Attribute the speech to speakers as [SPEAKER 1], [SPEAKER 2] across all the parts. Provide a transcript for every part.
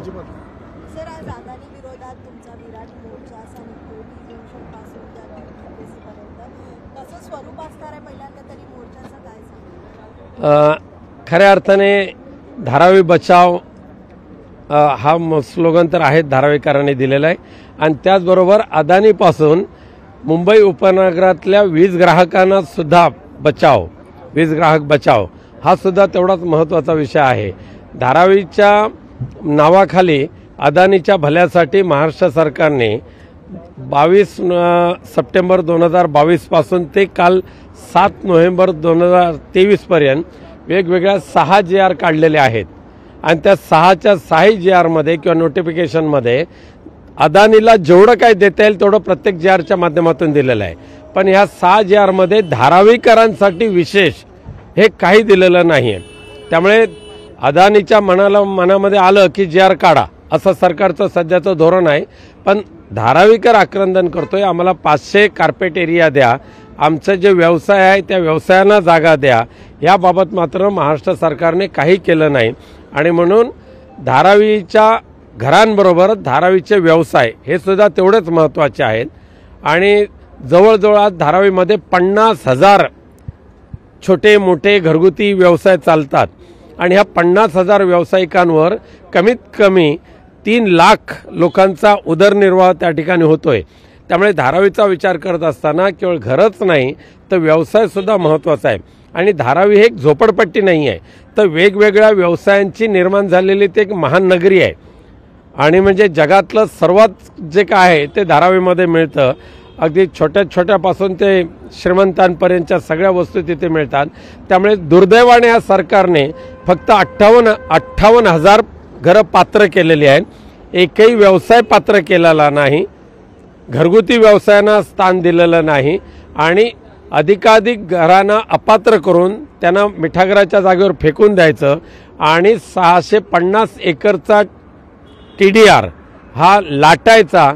[SPEAKER 1] अजिबात
[SPEAKER 2] सर, आज अदानी विरोधात तुमचा विराट मोर्चा असा निघतो पासून त्या पर्यंत कसं स्वरूप असणार आहे पहिल्यांदा तरी मोर्चाचं काय सांगा?
[SPEAKER 3] खऱ्या अर्थाने धारावी बचाव हा स्लोगन तर आहे धारावीकरांनी दिलेला आहे आणि त्याचबरोबर अदानीपासून मुंबई उपनगरातल्या वीज ग्राहकांना सुद्धा बचाव, वीज ग्राहक बचाव हा सुद्धा तेवढाच महत्त्वाचा विषय आहे। धारावीच्या नावाखाली अदानीच्या भल्यासाठी महाराष्ट्र सरकारने 22 सप्टेंबर 2022 पासून ते काल 7 नोव्हेंबर 2023 पर्यंत वेगवेगळ्या 6 GR काढलेले आहेत आणि त्या 6च्या 6 GR मध्ये किंवा नोटिफिकेशनमध्ये अदानीला जेवढं काय देता येईल तेवढं प्रत्येक GRच्या माध्यमातून दिलेलं आहे, पण ह्या 6 GR मध्ये धारावीकरांसाठी विशेष हे काही दिलेलं नाही आहे। त्यामुळे अदानीच्या मनामध्ये आलं की GR काढा असं सरकारचं सध्याचं धोरण आहे, पण धारावीकर आक्रंदन करतोय आम्हाला 500 कार्पेट एरिया द्या, आमचं जे व्यवसाय आहे त्या व्यवसायांना जागा द्या, याबाबत मात्र महाराष्ट्र सरकारने काही केलं नाही आणि म्हणून धारावीच्या घरांबरोबर धारावीचे व्यवसाय हे सुद्धा तेवढेच महत्त्वाचे आहेत आणि जवळजवळ आज धारावीमध्ये 50,000 छोटे मोठे घरगुती व्यवसाय चालतात आणि ह्या 50,000 व्यावसायिकांवर कमीत कमी 3 लाख लोकांचा उदरनिर्वाह त्या ठिकाणी होतोय। त्यामुळे धारावीचा विचार करत असताना केवळ घरच नाही तर व्यवसाय सुद्धा महत्त्वाचा आहे आणि धारावी हे एक झोपडपट्टी नाही आहे, तर वेगवेगळ्या व्यवसायांची निर्माण झालेली ते एक महानगरी आहे आणि म्हणजे जगातलं सर्वात जे काय आहे ते धारावीमध्ये मिळतं। अगदी छोट्या छोट्यापासून ते श्रीमंतांपर्यंतच्या सगळ्या वस्तू तिथे मिळतात। त्यामुळे दुर्दैवाने या सरकारने फक्त 58,000 घरं पात्र केलेली आहेत, एकही व्यवसाय पात्र केलेला नाही, घरगुती व्यवसायांना स्थान दिलेलं नाही आणि अधिकाधिक घरांना अपात्र करून त्यांना मिठागराच्या जागेवर फेकून द्यायचं आणि 650 एकरचा TDR हा लाटायचा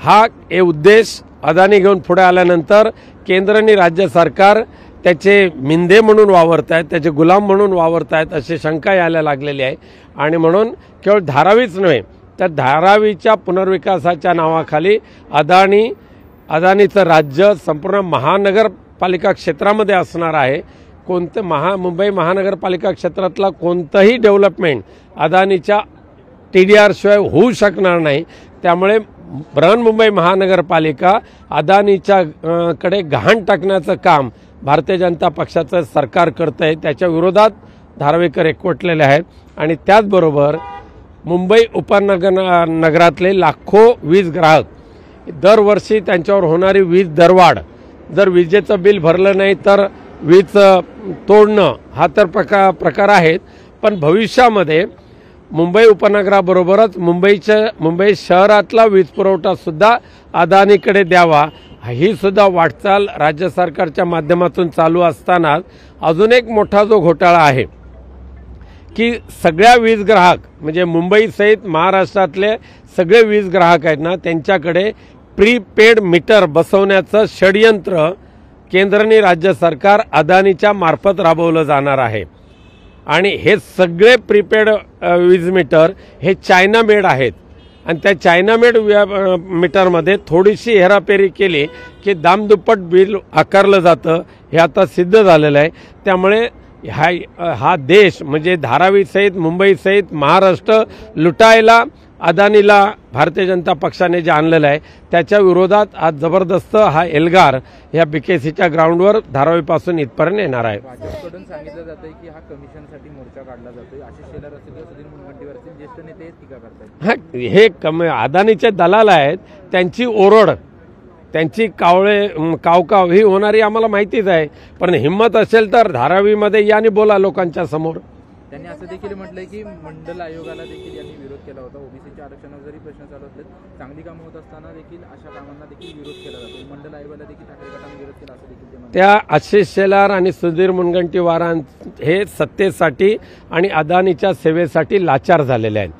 [SPEAKER 3] हा उद्देश अदानी घेऊन पुढे आल्यानंतर केंद्र आणि राज्य सरकार त्याचे मिंदे म्हणून वावरत आहेत, त्याचे गुलाम म्हणून वावरत आहेत अशी शंका यायला लागलेली आहे आणि म्हणून केवळ धारावीच नव्हे तर धारावीच्या पुनर्विकासाच्या नावाखाली अदानीचं राज्य संपूर्ण महानगरपालिका क्षेत्रामध्ये असणार आहे। मुंबई महानगरपालिका क्षेत्रातला कोणतंही डेव्हलपमेंट अदानीच्या TDR शिवाय होऊ शकणार नाही। त्यामुळे बृहन्मुंबई महानगरपालिका अदानीच्या कडे गहाण टाकण्याचं काम भारतीय जनता पक्षाचं सरकार करतं आहे, त्याच्या विरोधात धारावीकर एकवटलेले आहेत आणि त्याचबरोबर मुंबई उपनगरातले लाखो वीज ग्राहक दरवर्षी त्यांच्यावर होणारी वीज दरवाढ, जर विजेचं बिल भरलं नाही तर वीज तोडणं हा तर प्रकार आहेत, पण भविष्यामध्ये मुंबई उपनगराबरोबरच मुंबई शहरातला वीज पुरवठा सुद्धा अदानीकडे द्यावा ही सुद्धा वाटचाल राज्य सरकारच्या माध्यमातून चालू असताना अजून एक मोठा जो घोटाळा आहे की सगळ्या वीज ग्राहक म्हणजे मुंबईसहित महाराष्ट्रातले सगळे वीज ग्राहक आहेत ना त्यांच्याकडे प्रीपेड मीटर बसवण्याचं षडयंत्र केंद्र आणि राज्य सरकार अदानीच्या मार्फत राबवलं जाणार आहे आणि हे सगळे प्रीपेड वीज मीटर हे चायना मेड आहेत आणि त्या चायना मेड मीटरमध्ये थोडीशी हेराफेरी केली की दामदुप्पट बिल आकारलं जातं, हे आता सिद्ध झालेलं आहे। त्यामुळे हा देश म्हणजे धारावीसहित मुंबईसहित महाराष्ट्र लुटायला अदानीला भारतीय जनता पक्षाने जे आणलेलं आहे त्याच्या विरोधात आज जबरदस्त हा एल्गार या BKCच्या ग्राउंडवर धारावीपासून इथपर्यंत येणार आहे।
[SPEAKER 4] भाजपकडून सांगितलं जातंय की हा कमिशनसाठी मोर्चा काढला जातोय, आशिष शेलार असतील किंवा सुधीर मुनगंटीवार असतील ज्येष्ठ नेते टीका करतात।
[SPEAKER 3] हे अदानीचे दलाल आहेत, त्यांची ओरड त्यांची कावकाव ही होणारी आम्हाला माहितीच आहे, पण हिंमत असेल तर धारावीमध्ये या आणि बोला लोकांच्या समोर।
[SPEAKER 4] त्यांनी असं देखील म्हटलंय की मंडल आयोगाला देखील यांनी विरोध केला होता, ओबीसीच्या आरक्षणावर जरी प्रश्न चालू असले चांगली कामं होत असताना देखील अशा कामांना देखील विरोध केला जातो, मंडल आयोगाला देखील ठाकरे गटाने विरोध केला असं देखील ते म्हणतात।
[SPEAKER 3] त्या आशिष शेलार आणि सुधीर मुनगंटीवार हे सत्तेसाठी आणि अदानीच्या सेवेसाठी लाचार झालेले आहेत।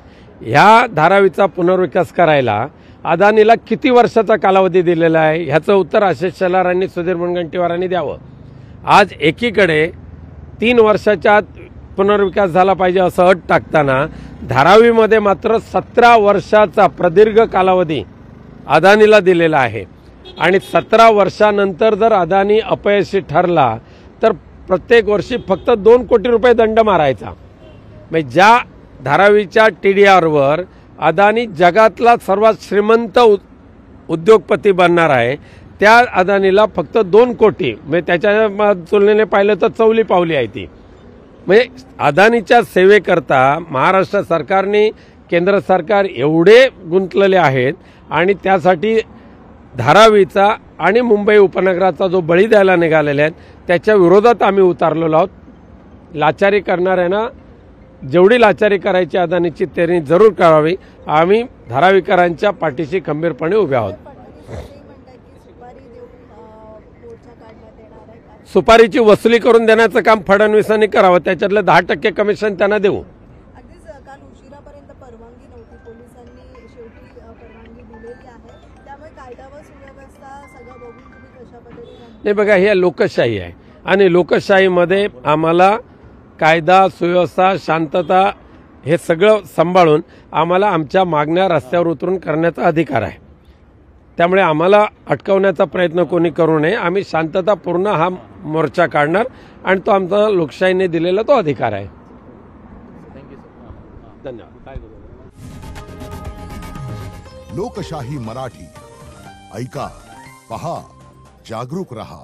[SPEAKER 3] ह्या धारावीचा पुनर्विकास करायला अदानीला किती वर्षाचा कालावधी दिलेला आहे ह्याचं उत्तर आशिष शेलार आणि सुधीर मुनगंटीवारांनी द्यावं। आज एकीकडे 3 वर्षाच्या पुनर्विकास झाला पाहिजे असं अट टाकताना धारावीमध्ये मात्र 17 वर्षाचा प्रदीर्घ कालावधी अदानीला दिलेला आहे आणि 17 वर्षानंतर जर अदानी अपयशी ठरला तर प्रत्येक वर्षी फक्त 2 कोटी रुपये दंड मारायचा. म्हणजे ज्या धारावीच्या TDRवर अदानी जगातला सर्वात श्रीमंत उद्योगपती बनणार आहे त्या अदानीला फक्त 2 कोटी, म्हणजे त्याच्या तुलनेने पाहिलं तर चवली पावली आहे ती. म्हणजे अदानीच्या सेवेकरता महाराष्ट्र सरकारने केंद्र सरकार एवढे गुंतलेले आहेत आणि त्यासाठी धारावीचा आणि मुंबई उपनगराचा जो बळी द्यायला निघालेले आहेत त्याच्या विरोधात आम्ही उतरलेलो आहोत. लाचारी करणाऱ्यांना जेवढी लाचारी करायची अदानीची त्यांनी जरूर करावी. आम्ही धारावीकरांच्या पाठीशी खंबीरपणे उभे आहोत. सुपारीची वसुली करून देण्याचं काम फडणवीसांनी करावं, त्याच्यातलं 10% कमिशन त्यांना देऊ.
[SPEAKER 2] अगदीच काल उशिरापर्यंत परवानगी नव्हती, पोलिसांनी शेवटी परवानगी दिलेली आहे, त्यामुळे कायदा व सुव्यवस्था सगळं बघून तुम्ही कशा पद्धतीने?
[SPEAKER 3] नाही बघा, ही लोकशाही आहे आणि लोकशाहीमध्ये आम्हाला कायदा सुव्यवस्था शांतता हे सगळं सांभाळून आम्हाला आमच्या मागण्या रस्त्यावर उतरून करण्याचा अधिकार आहे. त्यामुळे आम्हाला अटकवण्याचा प्रयत्न कोणी करू नये. आम्ही शांततापूर्ण हा मोर्चा काढणार आणि तो आमचा लोकशाहीने दिलेला तो अधिकार आहे. धन्यवाद.
[SPEAKER 1] लोकशाही मराठी ऐका, पहा, जागरूक रहा.